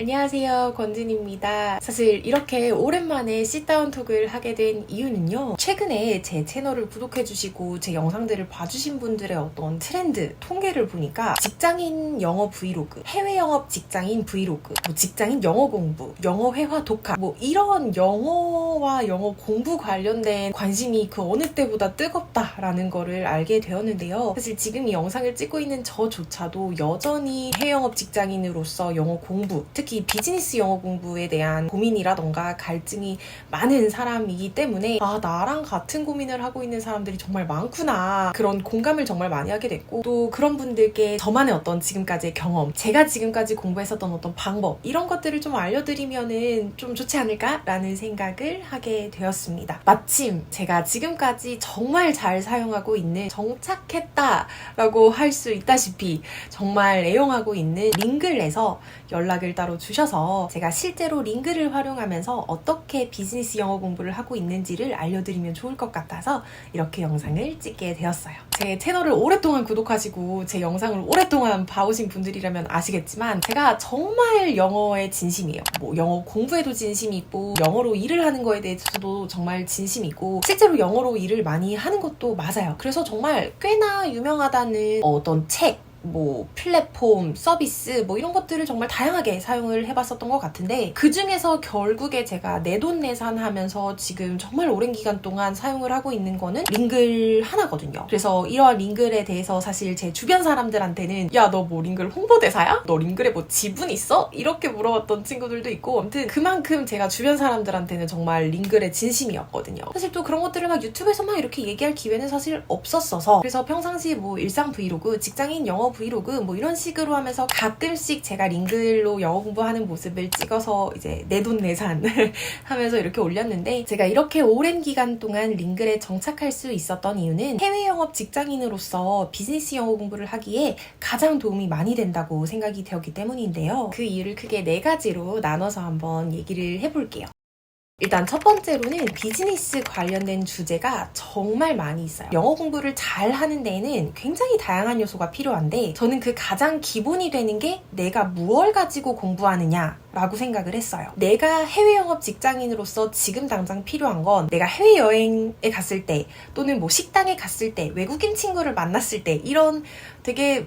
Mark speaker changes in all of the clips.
Speaker 1: 안녕하세요, 권진입니다. 사실 이렇게 오랜만에 sit-down 톡을 하게 된 이유는요, 최근에 제 채널을 구독해주시고 제 영상들을 봐주신 분들의 어떤 트렌드, 통계를 보니까 직장인 영어 브이로그, 해외 영업 직장인 브이로그, 직장인 영어 공부, 영어 회화 독학, 이런 영어와 영어 공부 관련된 관심이 그 어느 때보다 뜨겁다라는 거를 알게 되었는데요. 사실 지금 이 영상을 찍고 있는 저조차도 여전히 해외 영업 직장인으로서 영어 공부, 특히 비즈니스 영어 공부에 대한 고민이라던가 갈증이 많은 사람이기 때문에 나랑 같은 고민을 하고 있는 사람들이 정말 많구나, 그런 공감을 정말 많이 하게 됐고, 또 그런 분들께 저만의 어떤 지금까지의 경험, 제가 지금까지 공부했었던 어떤 방법, 이런 것들을 좀 알려드리면은 좀 좋지 않을까라는 생각을 하게 되었습니다. 마침 제가 지금까지 정말 잘 사용하고 있는, 정착했다라고 할 수 있다시피 정말 애용하고 있는 링글에서 연락을 따로 주셔서 제가 실제로 링글을 활용하면서 어떻게 비즈니스 영어 공부를 하고 있는지를 알려드리면 좋을 것 같아서 이렇게 영상을 찍게 되었어요. 제 채널을 오랫동안 구독하시고 제 영상을 오랫동안 봐오신 분들이라면 아시겠지만, 제가 정말 영어에 진심이에요. 영어 공부에도 진심이 있고, 영어로 일을 하는 거에 대해서도 정말 진심이 있고, 실제로 영어로 일을 많이 하는 것도 맞아요. 그래서 정말 꽤나 유명하다는 어떤 책, 플랫폼, 서비스, 이런 것들을 정말 다양하게 사용을 해봤었던 것 같은데, 그 중에서 결국에 제가 내돈내산 하면서 지금 정말 오랜 기간 동안 사용을 하고 있는 거는 링글 하나거든요. 그래서 이러한 링글에 대해서 사실 제 주변 사람들한테는 야, 너 링글 홍보대사야? 너 링글에 지분 있어? 이렇게 물어봤던 친구들도 있고, 아무튼 그만큼 제가 주변 사람들한테는 정말 링글의 진심이었거든요. 사실 또 그런 것들을 막 유튜브에서 막 이렇게 얘기할 기회는 사실 없었어서, 그래서 평상시 일상 브이로그, 직장인 영어 브이로그 이런 식으로 하면서 가끔씩 제가 링글로 영어 공부하는 모습을 찍어서 이제 내돈내산을 하면서 이렇게 올렸는데, 제가 이렇게 오랜 기간 동안 링글에 정착할 수 있었던 이유는 해외 영업 직장인으로서 비즈니스 영어 공부를 하기에 가장 도움이 많이 된다고 생각이 되었기 때문인데요. 그 이유를 크게 4가지로 나눠서 한번 얘기를 해볼게요. 일단 첫 번째로는 비즈니스 관련된 주제가 정말 많이 있어요. 영어 공부를 잘 하는 데에는 굉장히 다양한 요소가 필요한데, 저는 그 가장 기본이 되는 게 내가 무엇을 가지고 공부하느냐 라고 생각을 했어요. 내가 해외 영업 직장인으로서 지금 당장 필요한 건, 내가 해외여행에 갔을 때, 또는 식당에 갔을 때, 외국인 친구를 만났을 때, 이런 되게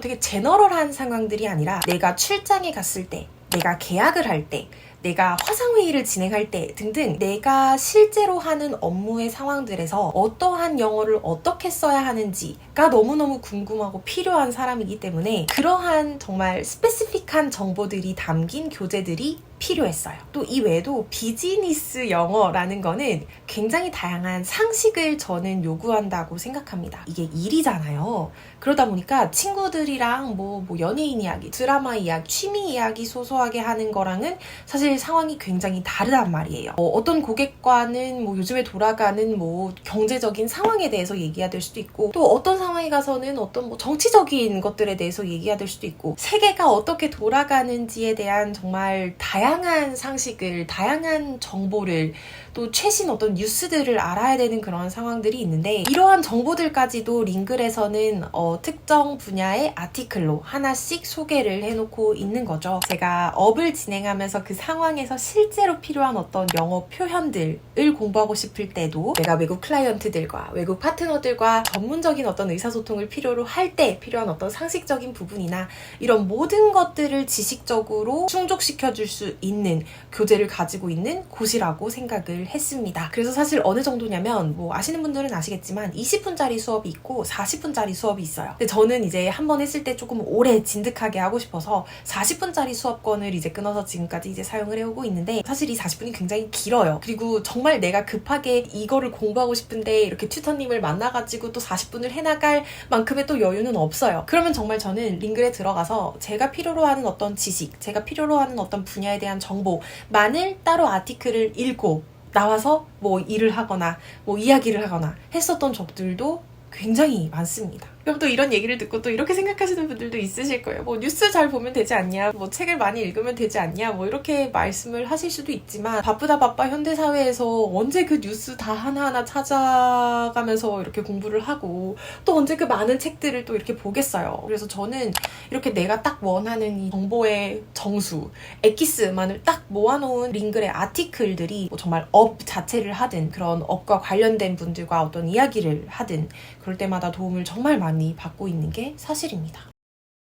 Speaker 1: 되게 제너럴한 상황들이 아니라, 내가 출장에 갔을 때, 내가 계약을 할 때, 내가 화상회의를 진행할 때 등등, 내가 실제로 하는 업무의 상황들에서 어떠한 영어를 어떻게 써야 하는지가 너무너무 궁금하고 필요한 사람이기 때문에, 그러한 정말 스페시픽한 정보들이 담긴 교재들이 필요했어요. 또 이외에도 비즈니스 영어라는 거는 굉장히 다양한 상식을 저는 요구한다고 생각합니다. 이게 일이잖아요. 그러다 보니까 친구들이랑 연예인 이야기, 드라마 이야기, 취미 이야기 소소하게 하는 거랑은 사실 상황이 굉장히 다르단 말이에요. 어떤 고객과는 요즘에 돌아가는 경제적인 상황에 대해서 얘기해야 될 수도 있고, 또 어떤 상황에 가서는 어떤 정치적인 것들에 대해서 얘기해야 될 수도 있고, 세계가 어떻게 돌아가는지에 대한 정말 다양한 상식을, 다양한 정보를, 또 최신 어떤 뉴스들을 알아야 되는 그런 상황들이 있는데, 이러한 정보들까지도 링글에서는 특정 분야의 아티클로 하나씩 소개를 해놓고 있는 거죠. 제가 업을 진행하면서 그 상황에서 실제로 필요한 어떤 영어 표현들을 공부하고 싶을 때도, 내가 외국 클라이언트들과 외국 파트너들과 전문적인 어떤 의사소통을 필요로 할 때 필요한 어떤 상식적인 부분이나 이런 모든 것들을 지식적으로 충족시켜줄 수 있는 교재를 가지고 있는 곳이라고 생각을 했습니다. 그래서 사실 어느 정도냐면, 아시는 분들은 아시겠지만 20분짜리 수업이 있고 40분짜리 수업이 있어요. 근데 저는 이제 한 번 했을 때 조금 오래 진득하게 하고 싶어서 40분짜리 수업권을 이제 끊어서 지금까지 이제 사용을 해오고 있는데, 사실 이 40분이 굉장히 길어요. 그리고 정말 내가 급하게 이거를 공부하고 싶은데 이렇게 튜터님을 만나가지고 또 40분을 해나갈 만큼의 또 여유는 없어요. 그러면 정말 저는 링글에 들어가서 제가 필요로 하는 어떤 지식, 제가 필요로 하는 어떤 분야에 대한 정보만을 따로 아티클을 읽고 나와서 일을 하거나 이야기를 하거나 했었던 적들도 굉장히 많습니다. 그럼 또 이런 얘기를 듣고 또 이렇게 생각하시는 분들도 있으실 거예요. 뭐 뉴스 잘 보면 되지 않냐, 뭐 책을 많이 읽으면 되지 않냐, 뭐 이렇게 말씀을 하실 수도 있지만 바쁘다 바빠 현대사회에서 언제 그 뉴스 다 하나하나 찾아가면서 이렇게 공부를 하고 또 언제 그 많은 책들을 또 이렇게 보겠어요. 그래서 저는 이렇게 내가 딱 원하는 이 정보의 정수, 엑기스만을 딱 모아놓은 링글의 아티클들이 뭐 정말 업 자체를 하든 그런 업과 관련된 분들과 어떤 이야기를 하든 그럴 때마다 도움을 정말 많이 받고 있는 게 사실입니다.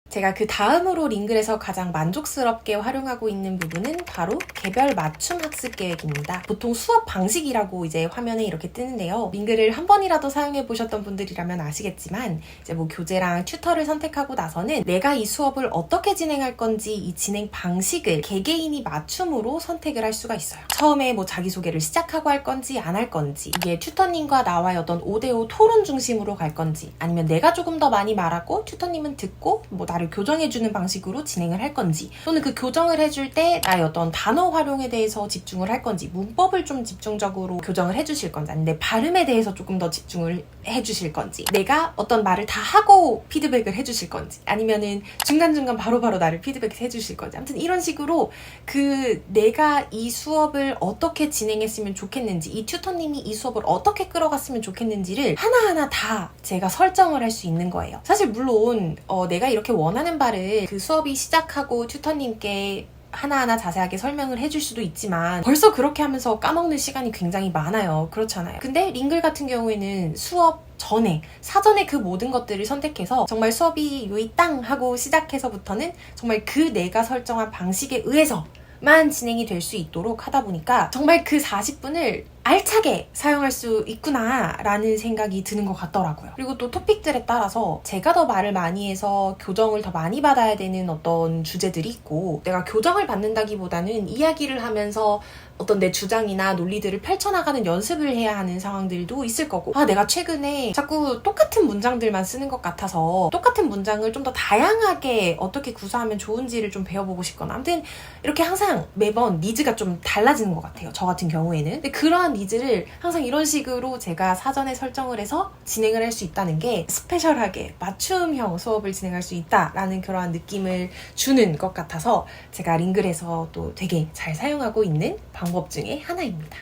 Speaker 1: 제가 그 다음으로 링글에서 가장 만족스럽게 활용하고 있는 부분은 바로 개별 맞춤 학습 계획입니다. 보통 수업 방식이라고 이제 화면에 이렇게 뜨는데요. 링글을 한 번이라도 사용해 보셨던 분들이라면 아시겠지만 이제 뭐 교재랑 튜터를 선택하고 나서는 내가 이 수업을 어떻게 진행할 건지 이 진행 방식을 개개인이 맞춤으로 선택을 할 수가 있어요. 처음에 뭐 자기소개를 시작하고 할 건지 안 할 건지, 이게 튜터님과 나와의 어떤 5대5 토론 중심으로 갈 건지, 아니면 내가 조금 더 많이 말하고 튜터님은 듣고 뭐 나를 교정해주는 방식으로 진행을 할 건지, 또는 그 교정을 해줄 때 나의 어떤 단어 활용에 대해서 집중을 할 건지, 문법을 좀 집중적으로 교정을 해주실 건지, 아니면 내 발음에 대해서 조금 더 집중을 해주실 건지, 내가 어떤 말을 다 하고 피드백을 해주실 건지, 아니면은 중간중간 바로바로 나를 피드백 해주실 건지, 아무튼 이런 식으로 그 내가 이 수업을 어떻게 진행했으면 좋겠는지, 이 튜터님이 이 수업을 어떻게 끌어갔으면 좋겠는지를 하나하나 다 제가 설정을 할 수 있는 거예요. 사실 물론 내가 이렇게 원하는 바를 그 수업이 시작하고 튜터님께 하나하나 자세하게 설명을 해줄 수도 있지만 벌써 그렇게 하면서 까먹는 시간이 굉장히 많아요. 그렇잖아요. 근데 링글 같은 경우에는 수업 전에 사전에 그 모든 것들을 선택해서 정말 수업이 요이 땅 하고 시작해서부터는 정말 그 내가 설정한 방식에 의해서만 진행이 될 수 있도록 하다 보니까 정말 그 40분을 알차게 사용할 수 있구나 라는 생각이 드는 것 같더라고요. 그리고 또 토픽들에 따라서 제가 더 말을 많이 해서 교정을 더 많이 받아야 되는 어떤 주제들이 있고, 내가 교정을 받는다기보다는 이야기를 하면서 어떤 내 주장이나 논리들을 펼쳐나가는 연습을 해야 하는 상황들도 있을 거고, 내가 최근에 자꾸 똑같은 문장들만 쓰는 것 같아서 똑같은 문장을 좀 더 다양하게 어떻게 구사하면 좋은지를 좀 배워보고 싶거나, 아무튼 이렇게 항상 매번 니즈가 좀 달라지는 것 같아요. 저 같은 경우에는. 근데 그러한 니즈를 항상 이런 식으로 제가 사전에 설정을 해서 진행을 할 수 있다는 게 스페셜하게 맞춤형 수업을 진행할 수 있다라는 그러한 느낌을 주는 것 같아서 제가 링글에서 또 되게 잘 사용하고 있는 방법 중에 하나입니다.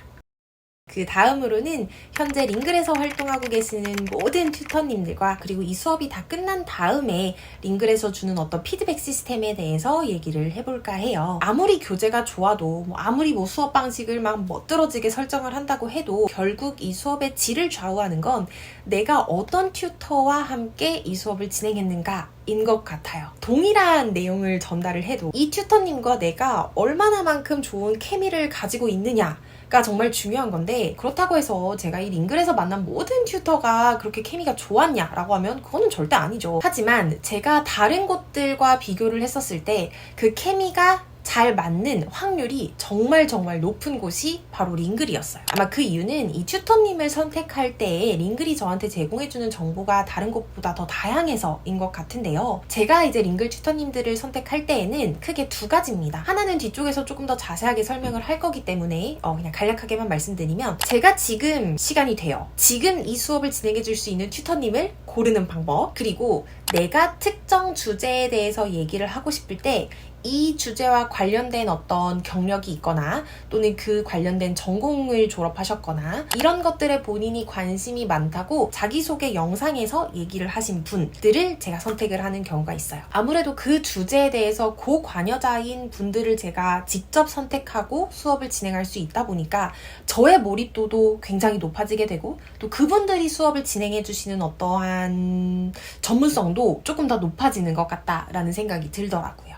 Speaker 1: 그 다음으로는 현재 링글에서 활동하고 계시는 모든 튜터님들과, 그리고 이 수업이 다 끝난 다음에 링글에서 주는 어떤 피드백 시스템에 대해서 얘기를 해볼까 해요. 아무리 교재가 좋아도 아무리 수업 방식을 막 멋들어지게 설정을 한다고 해도 결국 이 수업의 질을 좌우하는 건 내가 어떤 튜터와 함께 이 수업을 진행했는가 인 것 같아요. 동일한 내용을 전달을 해도 이 튜터님과 내가 얼마나만큼 좋은 케미를 가지고 있느냐가 정말 중요한 건데, 그렇다고 해서 제가 이 링글에서 만난 모든 튜터가 그렇게 케미가 좋았냐라고 하면 그거는 절대 아니죠. 하지만 제가 다른 곳들과 비교를 했었을 때 그 케미가 잘 맞는 확률이 정말 높은 곳이 바로 링글이었어요. 아마 그 이유는 이 튜터님을 선택할 때에 링글이 저한테 제공해주는 정보가 다른 곳보다 더 다양해서인 것 같은데요. 제가 이제 링글 튜터님들을 선택할 때에는 크게 두 가지입니다. 하나는 뒤쪽에서 조금 더 자세하게 설명을 할 거기 때문에 그냥 간략하게만 말씀드리면, 제가 지금 시간이 돼요. 지금 이 수업을 진행해줄 수 있는 튜터님을 고르는 방법, 그리고 내가 특정 주제에 대해서 얘기를 하고 싶을 때 이 주제와 관련된 어떤 경력이 있거나 또는 그 관련된 전공을 졸업하셨거나 이런 것들에 본인이 관심이 많다고 자기소개 영상에서 얘기를 하신 분들을 제가 선택을 하는 경우가 있어요. 아무래도 그 주제에 대해서 고관여자인 분들을 제가 직접 선택하고 수업을 진행할 수 있다 보니까 저의 몰입도도 굉장히 높아지게 되고, 또 그분들이 수업을 진행해 주시는 어떠한 전문성도 조금 더 높아지는 것 같다라는 생각이 들더라고요.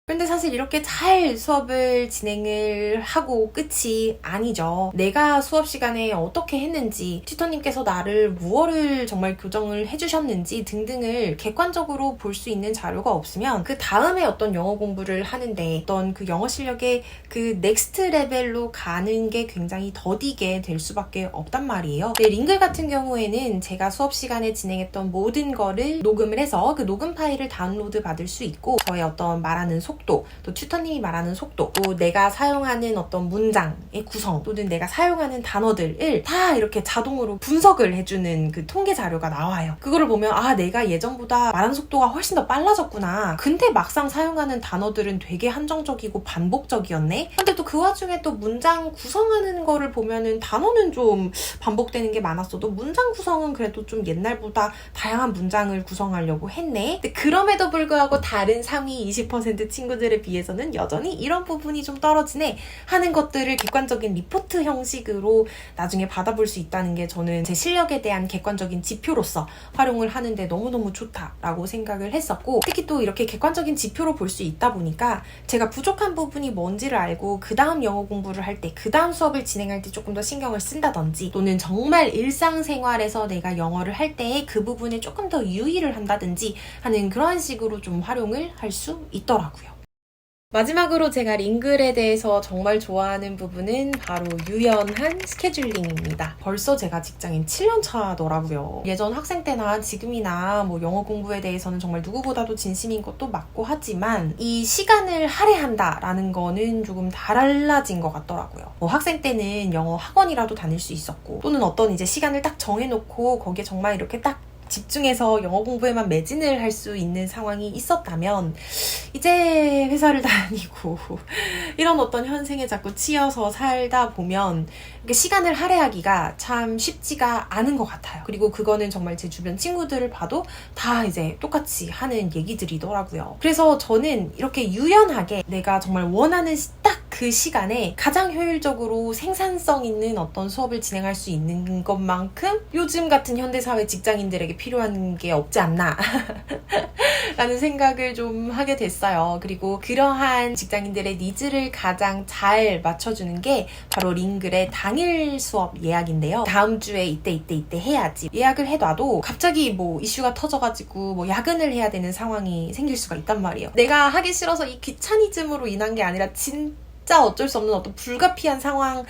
Speaker 1: 근데 사실 이렇게 잘 수업을 진행을 하고 끝이 아니죠. 내가 수업 시간에 어떻게 했는지, 튜터님께서 나를 무엇을 정말 교정을 해주셨는지 등등을 객관적으로 볼 수 있는 자료가 없으면 그 다음에 어떤 영어 공부를 하는데 어떤 그 영어 실력의 그 넥스트 레벨로 가는 게 굉장히 더디게 될 수밖에 없단 말이에요. 근데 링글 같은 경우에는 제가 수업 시간에 진행했던 모든 거를 녹음을 해서 그 녹음 파일을 다운로드 받을 수 있고, 저의 어떤 말하는 속 속도, 또 튜터님이 말하는 속도, 또 내가 사용하는 어떤 문장의 구성, 또는 내가 사용하는 단어들을 다 이렇게 자동으로 분석을 해주는 그 통계 자료가 나와요. 그거를 보면 아, 내가 예전보다 말하는 속도가 훨씬 더 빨라졌구나. 근데 막상 사용하는 단어들은 되게 한정적이고 반복적이었네. 근데 또 그 와중에 또 문장 구성하는 거를 보면은 단어는 좀 반복되는 게 많았어도 문장 구성은 그래도 좀 옛날보다 다양한 문장을 구성하려고 했네. 근데 그럼에도 불구하고 다른 상위 20% 친구들에 비해서는 여전히 이런 부분이 좀 떨어지네 하는 것들을 객관적인 리포트 형식으로 나중에 받아볼 수 있다는 게 저는 제 실력에 대한 객관적인 지표로서 활용을 하는데 너무너무 좋다라고 생각을 했었고, 특히 또 이렇게 객관적인 지표로 볼 수 있다 보니까 제가 부족한 부분이 뭔지를 알고 그 다음 영어 공부를 할 때, 그 다음 수업을 진행할 때 조금 더 신경을 쓴다든지, 또는 정말 일상생활에서 내가 영어를 할 때에 그 부분에 조금 더 유의를 한다든지 하는 그런 식으로 좀 활용을 할 수 있더라고요. 마지막으로 제가 링글에 대해서 정말 좋아하는 부분은 바로 유연한 스케줄링입니다. 벌써 제가 직장인 7년 차더라고요. 예전 학생 때나 지금이나 뭐 영어 공부에 대해서는 정말 누구보다도 진심인 것도 맞고 하지만 이 시간을 할애한다라는 거는 조금 달라진 것 같더라고요. 뭐 학생 때는 영어 학원이라도 다닐 수 있었고, 또는 어떤 이제 시간을 딱 정해놓고 거기에 정말 이렇게 딱 집중해서 영어 공부에만 매진을 할 수 있는 상황이 있었다면, 이제 회사를 다니고 이런 어떤 현생에 자꾸 치여서 살다 보면 시간을 할애하기가 참 쉽지가 않은 것 같아요. 그리고 그거는 정말 제 주변 친구들을 봐도 다 이제 똑같이 하는 얘기들이더라고요. 그래서 저는 이렇게 유연하게 내가 정말 원하는 딱 그 시간에 가장 효율적으로 생산성 있는 어떤 수업을 진행할 수 있는 것만큼 요즘 같은 현대사회 직장인들에게 필요한 게 없지 않나 라는 생각을 좀 하게 됐어요. 그리고 그러한 직장인들의 니즈를 가장 잘 맞춰주는 게 바로 링글의 당일 수업 예약인데요. 다음 주에 이때 해야지 예약을 해놔도 갑자기 뭐 이슈가 터져가지고 뭐 야근을 해야 되는 상황이 생길 수가 있단 말이에요. 내가 하기 싫어서 이 귀차니즘으로 인한 게 아니라 진짜 어쩔 수 없는 어떤 불가피한 상황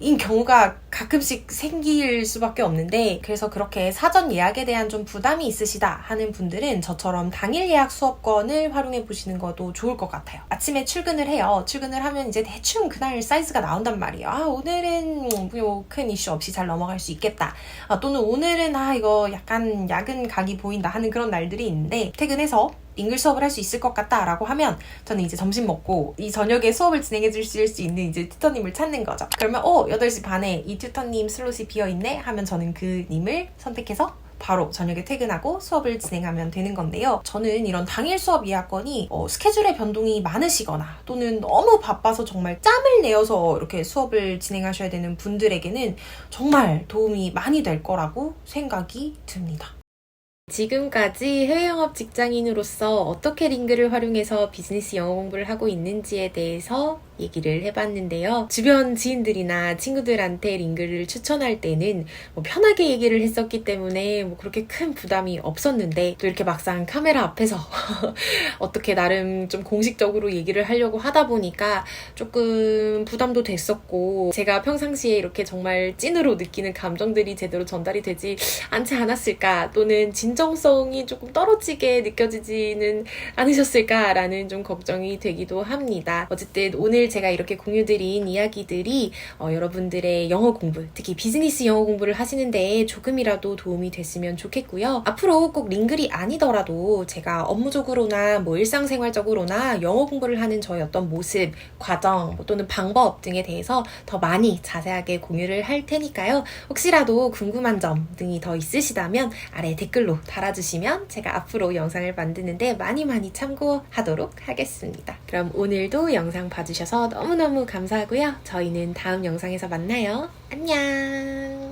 Speaker 1: 인 경우가 가끔씩 생길 수밖에 없는데, 그래서 그렇게 사전 예약에 대한 좀 부담이 있으시다 하는 분들은 저처럼 당일 예약 수업권을 활용해 보시는 것도 좋을 것 같아요. 아침에 출근을 해요. 출근을 하면 이제 대충 그날 사이즈가 나온단 말이에요. 아, 오늘은 뭐 큰 이슈 없이 잘 넘어갈 수 있겠다. 또는 오늘은 이거 약간 야근 각이 보인다 하는 그런 날들이 있는데, 퇴근해서 링글 수업을 할 수 있을 것 같다라고 하면 저는 이제 점심 먹고 이 저녁에 수업을 진행해 주실 수 있는 이제 튜터님을 찾는 거죠. 그러면 8시 반에 이 튜터님 슬롯이 비어있네 하면 저는 그 님을 선택해서 바로 저녁에 퇴근하고 수업을 진행하면 되는 건데요. 저는 이런 당일 수업 예약권이 스케줄의 변동이 많으시거나 또는 너무 바빠서 정말 짬을 내어서 이렇게 수업을 진행하셔야 되는 분들에게는 정말 도움이 많이 될 거라고 생각이 듭니다. 지금까지 해외 영업 직장인으로서 어떻게 링글을 활용해서 비즈니스 영어 공부를 하고 있는지에 대해서 얘기를 해봤는데요. 주변 지인들이나 친구들한테 링글을 추천할 때는 뭐 편하게 얘기를 했었기 때문에 뭐 그렇게 큰 부담이 없었는데, 또 이렇게 막상 카메라 앞에서 어떻게 나름 좀 공식적으로 얘기를 하려고 하다 보니까 조금 부담도 됐었고, 제가 평상시에 이렇게 정말 찐으로 느끼는 감정들이 제대로 전달이 되지 않지 않았을까, 또는 진정성이 조금 떨어지게 느껴지지는 않으셨을까라는 좀 걱정이 되기도 합니다. 어쨌든 오늘 제가 이렇게 공유드린 이야기들이 여러분들의 영어 공부, 특히 비즈니스 영어 공부를 하시는데 조금이라도 도움이 됐으면 좋겠고요. 앞으로 꼭 링글이 아니더라도 제가 업무적으로나 뭐 일상생활적으로나 영어 공부를 하는 저의 어떤 모습, 과정 또는 방법 등에 대해서 더 많이 자세하게 공유를 할 테니까요. 혹시라도 궁금한 점 등이 더 있으시다면 아래 댓글로 달아주시면 제가 앞으로 영상을 만드는데 많이 참고하도록 하겠습니다. 그럼 오늘도 영상 봐주셔서 너무너무 감사하고요. 저희는 다음 영상에서 만나요. 안녕!